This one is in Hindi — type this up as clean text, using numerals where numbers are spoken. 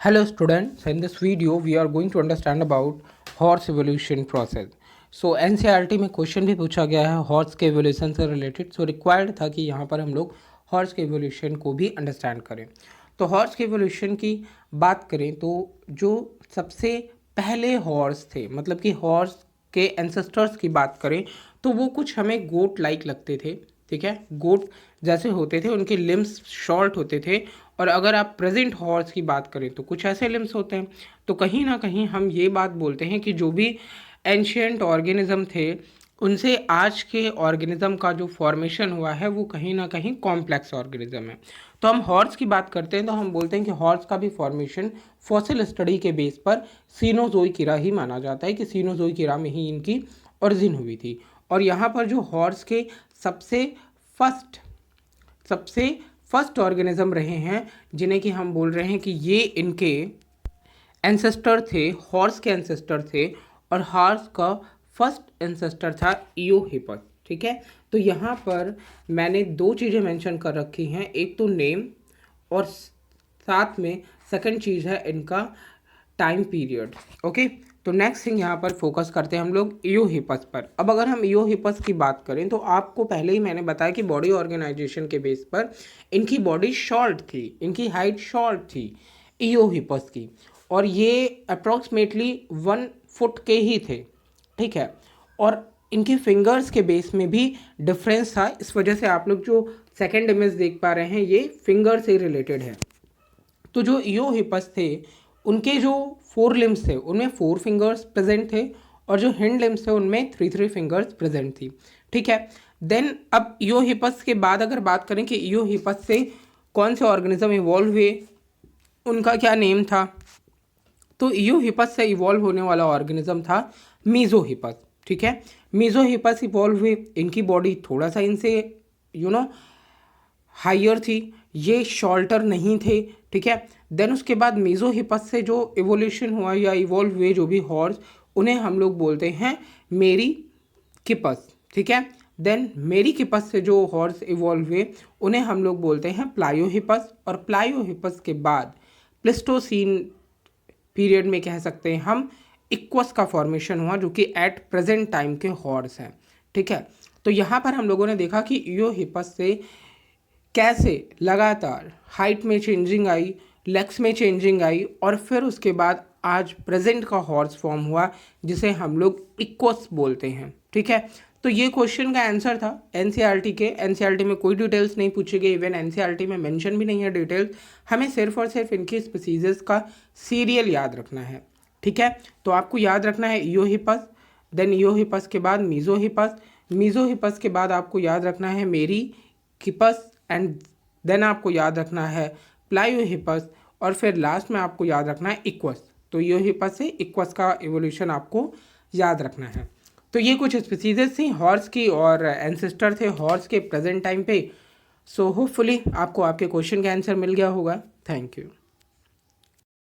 Hello students, in this video we are going to understand about horse evolution process. So NCERT में क्वेश्चन भी पूछा गया है हॉर्स के एवोल्यूशन से रिलेटेड, सो रिक्वायर्ड था कि यहाँ पर हम लोग हॉर्स के एवोल्यूशन को भी अंडरस्टैंड करें। तो हॉर्स के एवोल्यूशन की बात करें तो जो सबसे पहले हॉर्स थे, मतलब कि हॉर्स के एंसेस्टर्स की बात करें तो वो कुछ हमें गोट लाइक लगते थे। ठीक है, गोट जैसे होते थे, उनके लिम्स शॉर्ट होते थे। और अगर आप प्रेजेंट हॉर्स की बात करें तो कुछ ऐसे लिम्स होते हैं। तो कहीं ना कहीं हम ये बात बोलते हैं कि जो भी एंशियंट ऑर्गेनिज्म थे उनसे आज के ऑर्गेनिज्म का जो फॉर्मेशन हुआ है वो कहीं ना कहीं कॉम्प्लेक्स ऑर्गेनिज्म है। तो हम हॉर्स की बात करते हैं तो हम बोलते हैं कि हॉर्स का भी फॉर्मेशन फॉसिल स्टडी के बेस पर सीनोजोइक इरा ही माना जाता है कि सीनोजोइक इरा में ही इनकी ओरिजिन हुई थी। और यहाँ पर जो हॉर्स के सबसे फर्स्ट ऑर्गेनिज्म रहे हैं जिन्हें कि हम बोल रहे हैं कि ये इनके एंसेस्टर थे, हॉर्स के एंसेस्टर थे। और हॉर्स का फर्स्ट एंसेस्टर था इयोहिपस। ठीक है, तो यहाँ पर मैंने दो चीज़ें मेंशन कर रखी हैं, एक तो नेम और साथ में सेकंड चीज़ है इनका टाइम पीरियड। ओके, तो नेक्स्ट थिंग यहाँ पर फोकस करते हैं हम लोग इयोहिपस पर। अब अगर हम इयोहिपस की बात करें तो आपको पहले ही मैंने बताया कि बॉडी ऑर्गेनाइजेशन के बेस पर इनकी बॉडी शॉर्ट थी, इनकी हाइट शॉर्ट थी इयोहिपस की, और ये अप्रॉक्सीमेटली 1 फुट के ही थे। ठीक है, और इनकी फिंगर्स के बेस में भी डिफरेंस था। इस वजह से आप लोग जो सेकेंड इमेज देख पा रहे हैं ये फिंगर से रिलेटेड है। तो जो इयोहिपस थे उनके जो 4 लिम्स थे उनमें 4 फिंगर्स प्रेजेंट थे, और जो हिंड लिम्स थे उनमें 3 फिंगर्स प्रेजेंट थी। ठीक है, देन अब इयोहिपस के बाद अगर बात करें कि इयोहिपस से कौन से ऑर्गेनिज्म इवॉल्व हुए, उनका क्या नेम था, तो इयोहिपस से इवॉल्व होने वाला ऑर्गेनिज्म था मीजोहिपस। ठीक है, मीजोहिपस इवॉल्व हुए, इनकी बॉडी थोड़ा सा इनसे हाइयर थी, ये शॉर्टर नहीं थे। ठीक है, देन उसके बाद मीजोहिपस से जो इवोल्यूशन हुआ या इवॉल्व हुए जो भी हॉर्स, उन्हें हम लोग बोलते हैं मेरिकिपस। ठीक है, देन मेरिकिपस से जो हॉर्स इवॉल्व हुए उन्हें हम लोग बोलते हैं प्लायोहिपस। और प्लायोहिपस के बाद प्लेस्टोसीन पीरियड में कह सकते हैं हम इक्वस का फॉर्मेशन हुआ, जो कि एट प्रेजेंट टाइम के हॉर्स हैं। ठीक है, तो यहाँ पर हम लोगों ने देखा कि इयोहिपस से कैसे लगातार हाइट में चेंजिंग आई, लेग्स में चेंजिंग आई, और फिर उसके बाद आज प्रेजेंट का हॉर्स फॉर्म हुआ जिसे हम लोग इक्वस बोलते हैं। ठीक है, तो ये क्वेश्चन का आंसर था एनसीईआरटी के। एनसीईआरटी में कोई डिटेल्स नहीं पूछी गई, इवन एनसीईआरटी में मेंशन भी नहीं है डिटेल्स। हमें सिर्फ और सिर्फ इनकी स्पीसीज का सीरियल याद रखना है। ठीक है, तो आपको याद रखना है इयोहिपस, देन इयोहिपस के बाद मीजोहिपस, मीजोहिपस के बाद आपको याद रखना है मेरिकिपस, एंड देन आपको याद रखना है प्लायोहिपस, और फिर लास्ट में आपको याद रखना है इक्वस। तो इयोहिपस से इक्वस का इवोल्यूशन आपको याद रखना है। तो ये कुछ स्पीसीजेस थी हॉर्स की और एंसेस्टर थे हॉर्स के प्रेजेंट टाइम पे। सो होपफुली आपको आपके क्वेश्चन का आंसर मिल गया होगा। Thank you.